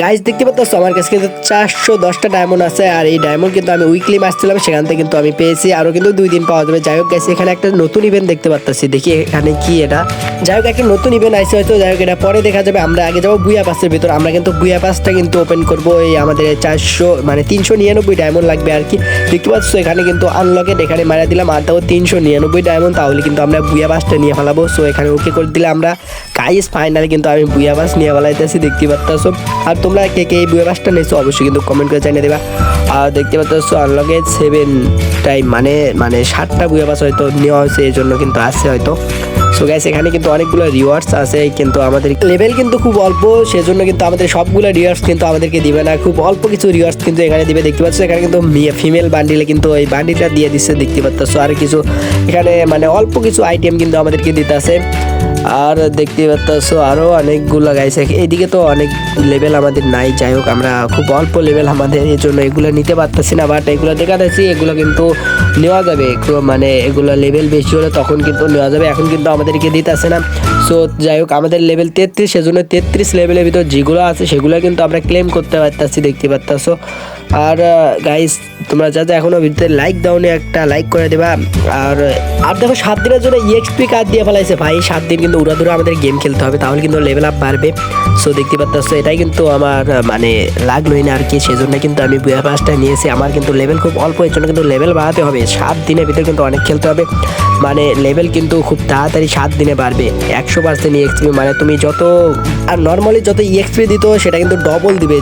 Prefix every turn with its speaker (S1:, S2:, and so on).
S1: Guys দেখতে পাচ্ছ আমার কাছে কিন্তু 410টা ডায়মন্ড আছে। আর এই ডায়মন্ড কিন্তু আমি উইকলি মারছিলাম, সেখান থেকে কিন্তু আমি পেয়েছি। আরও কিন্তু 2 দিন পাওয়া যাবে। যাই হোক গাইস, এখানে একটা নতুন ইভেন্ট দেখতে পাচ্ছি, দেখি এখানে কি এটা। যাই হোক একটা নতুন ইভেন্ট আসছে হয়তো, যাই হোক এটা পরে দেখা যাবে। আমরা আগে যাবো বুয়া পাসের ভিতর। আমরা কিন্তু বুয়া পাসটা কিন্তু ওপেন করবো। এই আমাদের 400 মানে 399 ডায়মন্ড লাগবে আর কি। দেখতে পাচ্ছ এখানে কিন্তু আনলকেড, এখানে মারা দিলাম আর তাও 399 ডায়মন্ড, তাহলে কিন্তু আমরা বুয়া পাসটা নিয়ে ফেলাবো। সো এখানে ওকে করে দিলে আমরা গাইস ফাইনালি কিন্তু আমি বুয়া পাস নিয়ে ফেলাইতেছি, দেখতে পাচ্ছ। আর তোমরা কে কে এই বুয়া পাসটা নিয়েছো অবশ্যই কিন্তু কমেন্ট করে জানিয়ে দেবা। আর দেখতে পাচ্ছ আনলকেড 7 টাইম মানে 7টা বুয়া পাস হয়তো নেওয়া হয়েছে, এই জন্য কিন্তু আসছে হয়তো। সো গাইস এখানে কিন্তু অনেকগুলো রিওয়ার্ডস আছে, কিন্তু আমাদের লেভেল কিন্তু খুব অল্প, সেজন্য কিন্তু আমাদের সবগুলো রিওয়ার্ডস কিন্তু আমাদেরকে দিবে না, খুব অল্প কিছু রিওয়ার্ডস কিন্তু এখানে দিবে। দেখতে পাচ্ছ এখানে কিন্তু ফিমেল বান্ডিলে কিন্তু এই বান্ডিলটা দিয়ে দিচ্ছে, দেখতে পাচ্ছ। আর কিছু এখানে মানে অল্প কিছু আইটেম কিন্তু আমাদেরকে দিতে আছে। আর দেখতে পাচ্ছ আরও অনেকগুলো গাইছে। এইদিকে তো অনেক লেভেল আমাদের নাই, যাই হোক আমরা খুব অল্প লেভেল আমাদের, এই জন্য এগুলো নিতে পারতেছি না। বাট এগুলো দেখাতেছি, এগুলো কিন্তু নেওয়া যাবে, মানে এগুলো লেভেল বেশি হলে তখন কিন্তু নেওয়া যাবে, এখন কিন্তু আমাদেরকে দিতেছে না। সো যাই হোক আমাদের লেভেল 33, সেজন্য 33 লেভেলের ভিতর যেগুলো আছে সেগুলো কিন্তু আমরা ক্লেম করতে পারতেছি, দেখতে পাচ্ছ। আর গাইস তোমরা যাতে এখনো ভিডিওতে লাইক দাওনি, একটা লাইক করে দেবা। আর আর দেখো 7 দিনের জন্য EXP কার্ড দিয়ে ফেলাইছে ভাই। 7 দিন কিন্তু উড়াধুরা আমাদের গেম খেলতে হবে, তাহলে কিন্তু লেভেল আপ বাড়বে। সো দেখতে পাচ্ছ এটাই কিন্তু আমার মানে লাগলোই না আর কি, সেজন্য কিন্তু আমি বুয়া পাসটা নিয়েছি। আমার কিন্তু লেভেল খুব অল্প, এর জন্য কিন্তু লেভেল বাড়াতে হবে। 7 দিনের ভিতরে কিন্তু অনেক খেলতে হবে, মানে লেভেল কিন্তু খুব তাড়াতাড়ি 7 দিনে বাড়বে। 100% EXP মানে তুমি যত আর নর্মালি যত EXP দিত সেটা কিন্তু ডবল দিবে।